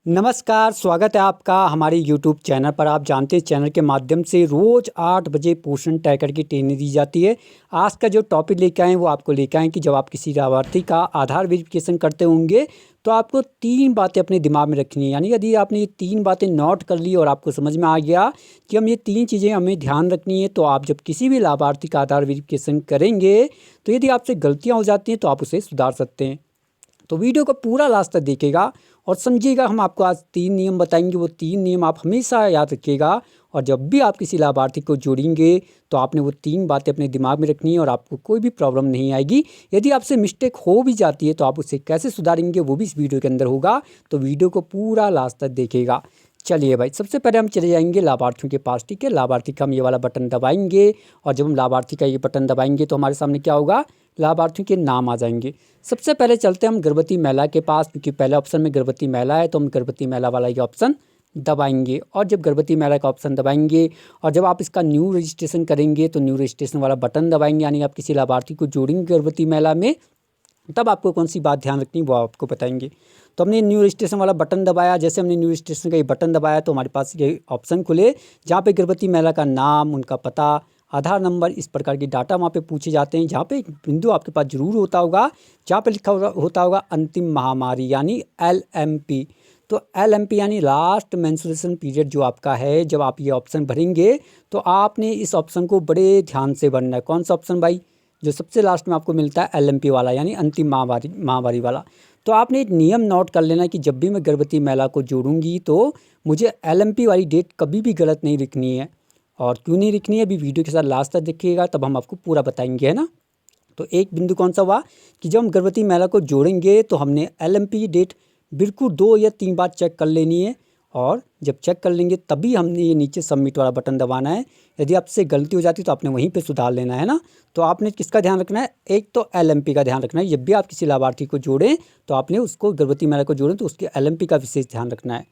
नमस्कार, स्वागत है आपका हमारे यूट्यूब चैनल पर। आप जानते हैं चैनल के माध्यम से रोज़ 8 बजे पोषण ट्रैकर की ट्रेनिंग दी जाती है। आज का जो टॉपिक लेके आए हैं वो आपको लेके आए हैं कि जब आप किसी लाभार्थी का आधार वेरिफिकेशन करते होंगे तो आपको 3 बातें अपने दिमाग में रखनी है। यानी यदि आपने ये 3 बातें नोट कर ली और आपको समझ में आ गया कि हम ये 3 चीज़ें हमें ध्यान रखनी है, तो आप जब किसी भी लाभार्थी का आधार वेरिफिकेशन करेंगे तो यदि आपसे गलतियाँ हो जाती हैं तो आप उसे सुधार सकते हैं। तो वीडियो को पूरा लास्ट तक देखिएगा और समझिएगा। हम आपको आज 3 नियम बताएंगे, वो 3 नियम आप हमेशा याद रखिएगा और जब भी आप किसी लाभार्थी को जोड़ेंगे तो आपने वो 3 बातें अपने दिमाग में रखनी है और आपको कोई भी प्रॉब्लम नहीं आएगी। यदि आपसे मिस्टेक हो भी जाती है तो आप उसे कैसे सुधारेंगे वो भी इस वीडियो के अंदर होगा, तो वीडियो को पूरा लास्ट तक देखिएगा। चलिए भाई, सबसे पहले हम चले जाएंगे लाभार्थियों के पास। ठीक है, लाभार्थी का हम ये वाला बटन दबाएंगे और जब हम लाभार्थी का ये बटन दबाएंगे तो हमारे सामने क्या होगा, लाभार्थियों के नाम आ जाएंगे। सबसे पहले चलते हैं हम गर्भवती महिला के पास, क्योंकि पहले ऑप्शन में गर्भवती महिला है तो हम गर्भवती महिला वाला ये ऑप्शन दबाएंगे। और जब गर्भवती महिला का ऑप्शन दबाएंगे और जब आप इसका न्यू रजिस्ट्रेशन करेंगे तो न्यू रजिस्ट्रेशन वाला बटन दबाएंगे, यानी आप किसी लाभार्थी को जोड़ेंगे गर्भवती महिला में, तब आपको कौन सी बात ध्यान रखनी वो आपको बताएंगे। तो हमने न्यू रजिस्ट्रेशन वाला बटन दबाया। जैसे हमने न्यू रजिस्ट्रेशन का ये बटन दबाया तो हमारे पास ये ऑप्शन खुले जहाँ पे गर्भवती महिला का नाम, उनका पता, आधार नंबर, इस प्रकार की डाटा वहाँ पे पूछे जाते हैं। जहाँ पे एक बिंदु आपके पास जरूर होता होगा जहाँ पे लिखा होता होगा अंतिम महामारी यानी LMP। तो LMP यानी लास्ट मेंस्ट्रुएशन पीरियड जो आपका है, जब आप ये ऑप्शन भरेंगे तो आपने इस ऑप्शन को बड़े ध्यान से भरना है। कौन सा ऑप्शन भाई? जो सबसे लास्ट में आपको मिलता है LMP वाला, यानी अंतिम महामारी वाला। तो आपने एक नियम नोट कर लेना कि जब भी मैं गर्भवती महिला को जोड़ूंगी तो मुझे LMP वाली डेट कभी भी गलत नहीं लिखनी है। और क्यों नहीं लिखनी है, अभी वीडियो के साथ लास्ट तक देखिएगा तब हम आपको पूरा बताएंगे, है ना। तो एक बिंदु कौन सा हुआ कि जब हम गर्भवती महिला को जोड़ेंगे तो हमने LMP डेट बिल्कुल 2 या 3 बार चेक कर लेनी है। और जब चेक कर लेंगे तभी हमने ये नीचे सबमिट वाला बटन दबाना है। यदि आपसे गलती हो जाती तो आपने वहीं पे सुधार लेना है ना। तो आपने किसका ध्यान रखना है? एक तो LMP का ध्यान रखना है। जब भी आप किसी लाभार्थी को जोड़ें तो आपने उसको गर्भवती महिला को जोड़ें तो उसके LMP का विशेष ध्यान रखना है।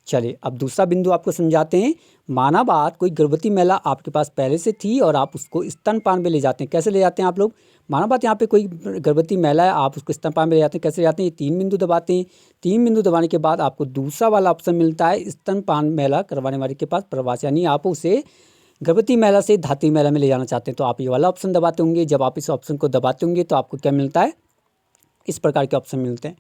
चलिए अब दूसरा बिंदु आपको समझाते हैं। माना बात कोई गर्भवती महिला आपके पास पहले से थी और आप उसको स्तनपान पे ले जाते हैं। कैसे ले जाते हैं आप लोग? माना बात यहाँ पे कोई गर्भवती महिला है, आप उसको स्तनपान पे ले जाते हैं। कैसे ले जाते हैं? ये 3 बिंदु दबाते हैं। 3 बिंदु दबाने के बाद आपको दूसरा वाला ऑप्शन मिलता है स्तनपान महिला करवाने वाले के पास प्रवास, यानी आप उसे गर्भवती महिला से धात्री महिला में ले जाना चाहते हैं तो आप ये वाला ऑप्शन दबाते होंगे। जब आप इस ऑप्शन को दबाते होंगे तो आपको क्या मिलता है? इस प्रकार के ऑप्शन मिलते हैं।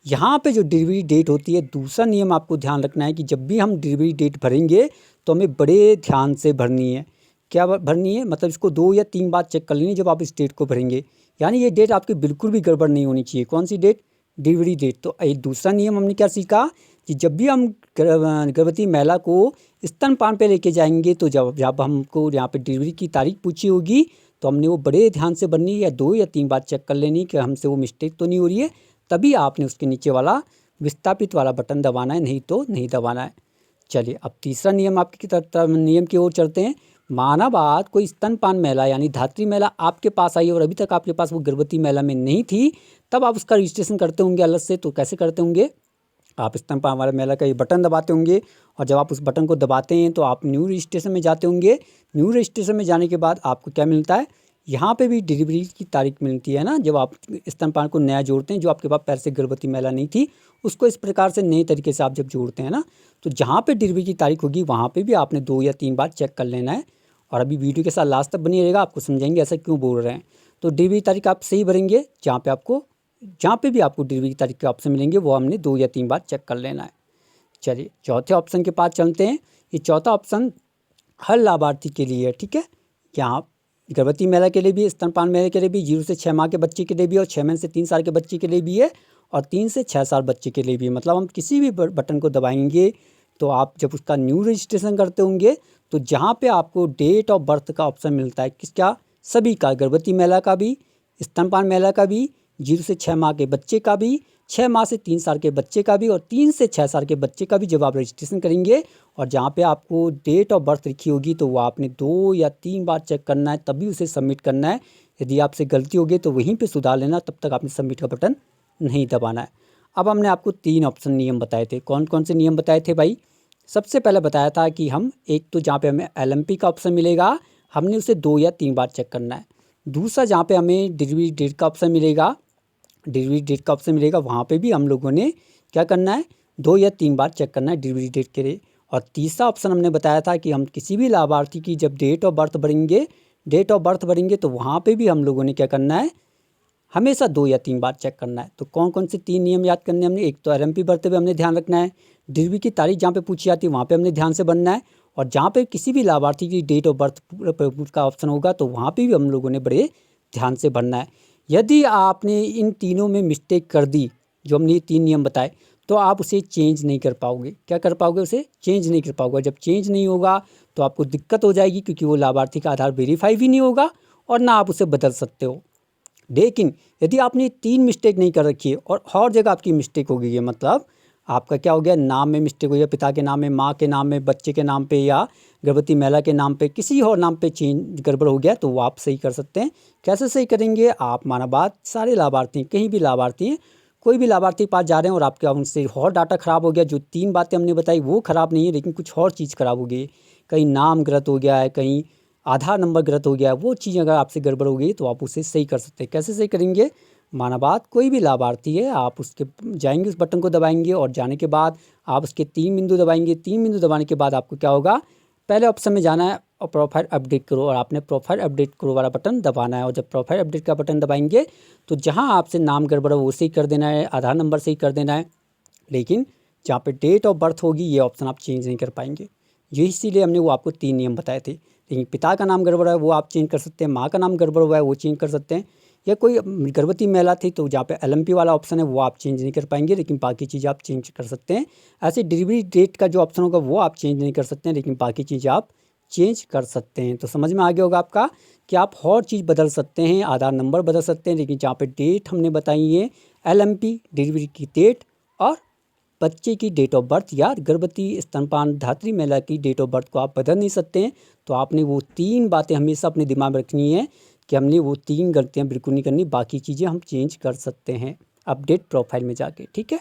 यहाँ पे जो डिलीवरी डेट होती है, दूसरा नियम आपको ध्यान रखना है कि जब भी हम डिलीवरी डेट भरेंगे तो हमें बड़े ध्यान से भरनी है। क्या भरनी है? मतलब इसको 2 या 3 बार चेक कर लेनी जब आप इस डेट को भरेंगे। यानी ये डेट आपकी बिल्कुल भी गड़बड़ नहीं होनी चाहिए। कौन सी डेट? Delivery date. तो एक दूसरा नियम हमने क्या सीखा कि जब भी हम गर्भवती महिला को स्तनपान पे लेके जाएंगे तो जब जब हमको यहाँ पे डिलीवरी की तारीख पूछी होगी तो हमने वो बड़े ध्यान से भरनी है, या 2 या 3 बार चेक कर लेनी कि हमसे वो मिस्टेक तो नहीं हो रही है, तभी आपने उसके नीचे वाला विस्थापित वाला बटन दबाना है, नहीं तो नहीं दबाना है। चलिए अब तीसरा नियम आपकी नियम की ओर चलते हैं। माना बात कोई स्तनपान महिला यानी धात्री महिला आपके पास आई और अभी तक आपके पास वो गर्भवती महिला में नहीं थी, तब आप उसका रजिस्ट्रेशन करते होंगे अलग से। तो कैसे करते होंगे? आप स्तनपान वाले महिला का ये बटन दबाते होंगे और जब आप उस बटन को दबाते हैं तो आप न्यू रजिस्ट्रेशन में जाते होंगे। न्यू रजिस्ट्रेशन में जाने के बाद आपको क्या मिलता है? यहाँ पे भी डिलीवरी की तारीख मिलती है ना। जब आप स्तनपान को नया जोड़ते हैं, जो आपके पास पहले से गर्भवती महिला नहीं थी उसको इस प्रकार से नए तरीके से आप जब जोड़ते हैं ना, तो जहाँ पे डिलीवरी की तारीख होगी वहाँ पे भी आपने 2 या 3 बार चेक कर लेना है। और अभी वीडियो के साथ लास्ट तक बनी रहेगा, आपको समझाएंगे ऐसा क्यों बोल रहे हैं। तो डिलीवरी तारीख आप सही भरेंगे, जहाँ पे भी आपको डिलीवरी की तारीख के ऑप्शन मिलेंगे वो हमने 2 या 3 बार चेक कर लेना है। चलिए चौथे ऑप्शन के पास चलते हैं। ये चौथा ऑप्शन हर लाभार्थी के लिए है। ठीक है, यहाँ गर्भवती महिला के लिए भी, स्तनपान महिला के लिए भी, 0 से 6 माह के बच्चे के लिए भी और 6 महीने से 3 साल के बच्चे के लिए भी है और 3 से 6 साल बच्चे के लिए भी। मतलब हम किसी भी बटन को दबाएंगे तो आप जब उसका न्यू रजिस्ट्रेशन करते होंगे तो जहाँ पे आपको डेट ऑफ बर्थ का ऑप्शन मिलता है, किसका? सभी का, गर्भवती महिला का भी, स्तनपान महिला का भी, 0 से 6 माह के बच्चे का भी, 6 माह से 3 साल के बच्चे का भी और 3 से 6 साल के बच्चे का भी। जब आप रजिस्ट्रेशन करेंगे और जहाँ पे आपको डेट ऑफ बर्थ लिखी होगी तो वो आपने 2 या 3 बार चेक करना है, तभी उसे सबमिट करना है। यदि आपसे गलती होगी तो वहीं पे सुधार लेना, तब तक आपने सबमिट का बटन नहीं दबाना है। अब हमने आपको 3 ऑप्शन नियम बताए थे। कौन कौन से नियम बताए थे भाई? सबसे पहले बताया था कि हम एक तो जहाँ पे हमें LMP का ऑप्शन मिलेगा हमने उसे 2 या 3 बार चेक करना है। दूसरा, जहाँ पे हमें डिलीवरी डेट का ऑप्शन मिलेगा, वहाँ पे भी हम लोगों ने क्या करना है? 2 या 3 बार चेक करना है डिलीवरी डेट के लिए। और तीसरा ऑप्शन हमने बताया था कि हम किसी भी लाभार्थी की जब डेट ऑफ बर्थ भरेंगे तो वहाँ पे भी हम लोगों ने क्या करना है, हमेशा 2 या 3 बार चेक करना है। तो कौन कौन से 3 नियम याद करने हमने, एक तो LMP भरते हुए हमने ध्यान रखना है, डिलीवरी की तारीख जहाँ पे पूछी जाती है वहाँ पे हमने ध्यान से भरना है, और जहाँ पे किसी भी लाभार्थी की डेट ऑफ बर्थ का ऑप्शन होगा तो वहाँ पे भी हम लोगों ने बड़े ध्यान से भरना है। यदि आपने इन तीनों में मिस्टेक कर दी, जो हमने ये 3 नियम बताए, तो आप उसे चेंज नहीं कर पाओगे। क्या कर पाओगे? उसे चेंज नहीं कर पाओगे। जब चेंज नहीं होगा तो आपको दिक्कत हो जाएगी, क्योंकि वो लाभार्थी का आधार वेरीफाई भी नहीं होगा और ना आप उसे बदल सकते हो। लेकिन यदि आपने 3 मिस्टेक नहीं कर रखी है और हर जगह आपकी मिस्टेक हो गई है, मतलब आपका क्या हो गया, नाम में मिस्टेक हो गया, पिता के नाम में, माँ के नाम में, बच्चे के नाम पे या गर्भवती महिला के नाम पे, किसी और नाम पे चेंज गड़बड़ हो गया, तो वो आप सही कर सकते हैं। कैसे सही करेंगे? आप माना बात, सारे लाभार्थी, कहीं भी लाभार्थी हैं, कोई भी लाभार्थी के पास जा रहे हैं और आपके उनसे और डाटा ख़राब हो गया, जो 3 बातें हमने बताई वो ख़राब नहीं है, लेकिन कुछ और चीज़ ख़राब हो गई, कहीं नाम गलत हो गया है, कहीं आधार नंबर गलत हो गया है, वो चीज़ अगर आपसे गड़बड़ हो गई तो आप उसे सही कर सकते हैं। कैसे सही करेंगे? माना बात, कोई भी लाभार्थी है, आप उसके जाएंगे, उस बटन को दबाएंगे और जाने के बाद आप उसके 3 बिंदु दबाएंगे। 3 बिंदु दबाने के बाद आपको क्या होगा, पहले ऑप्शन में जाना है और प्रोफाइल अपडेट करो, और आपने प्रोफाइल अपडेट करो वाला बटन दबाना है। और जब प्रोफाइल अपडेट का बटन दबाएंगे तो जहाँ आपसे नाम गड़बड़ है वो सही कर देना है, आधार नंबर सही कर देना है, लेकिन जहाँ पे डेट ऑफ बर्थ होगी ये ऑप्शन आप चेंज नहीं कर पाएंगे। ये इसीलिए हमने वो आपको 3 नियम बताए थे। लेकिन पिता का नाम गड़बड़ है वो आप चेंज कर सकते हैं, माँ का नाम गड़बड़ हुआ है वो चेंज कर सकते हैं, या कोई गर्भवती महिला थी तो जहाँ पे LMP वाला ऑप्शन है वो आप चेंज नहीं कर पाएंगे, लेकिन बाकी चीज़ आप चेंज कर सकते हैं। ऐसे डिलीवरी डेट का जो ऑप्शन होगा वो आप चेंज नहीं कर सकते हैं, लेकिन बाकी चीज़ आप चेंज कर सकते हैं। तो समझ में आ गया होगा आपका कि आप हर चीज़ बदल सकते हैं, आधार नंबर बदल सकते हैं, लेकिन जहाँ पे डेट हमने बताई है, LMP डिलीवरी की डेट और बच्चे की डेट ऑफ बर्थ या गर्भवती स्तनपान धात्री महिला की डेट ऑफ बर्थ को आप बदल नहीं सकते हैं। तो आपने वो 3 बातें हमेशा अपने दिमाग में रखनी है कि हमने वो 3 गलतियां बिल्कुल नहीं करनी, बाकी चीज़ें हम चेंज कर सकते हैं अपडेट प्रोफाइल में जाके। ठीक है।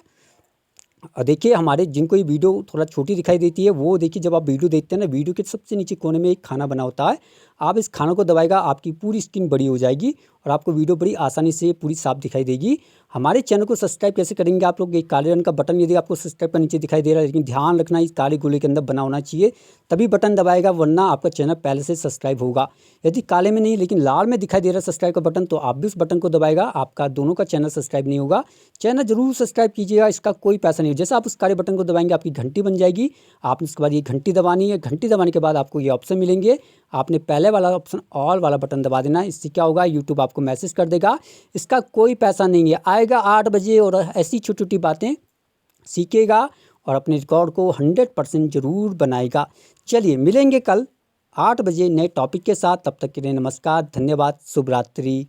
और देखिए, हमारे जिनको ये वीडियो थोड़ा छोटी दिखाई देती है, वो देखिए जब आप वीडियो देखते हैं ना, वीडियो के सबसे नीचे कोने में एक खाना बना होता है, आप इस खाना को दबाएगा, आपकी पूरी स्क्रीन बड़ी हो जाएगी और आपको वीडियो बड़ी आसानी से पूरी साफ दिखाई देगी। हमारे चैनल को सब्सक्राइब कैसे करेंगे आप लोग? एक काले रंग का बटन यदि आपको सब्सक्राइब का नीचे दिखाई दे रहा है, लेकिन ध्यान रखना इस काले गोले के अंदर बना होना चाहिए, तभी बटन दबाएगा, वरना आपका चैनल पहले से सब्सक्राइब होगा। यदि काले में नहीं लेकिन लाल में दिखाई दे रहा है सब्सक्राइब का बटन, तो आप भी उस बटन को दबाएगा, आपका दोनों का चैनल सब्सक्राइब नहीं होगा। चैनल जरूर सब्सक्राइब कीजिएगा, इसका कोई पैसा नहीं है। जैसे आप उस काले बटन को दबाएंगे आपकी घंटी बन जाएगी, आपने उसके बाद ये घंटी दबानी है, घंटी दबाने के बाद आपको ये ऑप्शन मिलेंगे, आपने पहले वाला ऑप्शन ऑल वाला बटन दबा देना है। इससे क्या होगा, यूट्यूब आपको मैसेज कर देगा, इसका कोई पैसा नहीं है, आएगा 8 बजे और ऐसी छोटी छोटी बातें सीखेगा और अपने रिकॉर्ड को 100% ज़रूर बनाएगा। चलिए मिलेंगे कल 8 बजे नए टॉपिक के साथ, तब तक के लिए नमस्कार, धन्यवाद, शुभ रात्रि।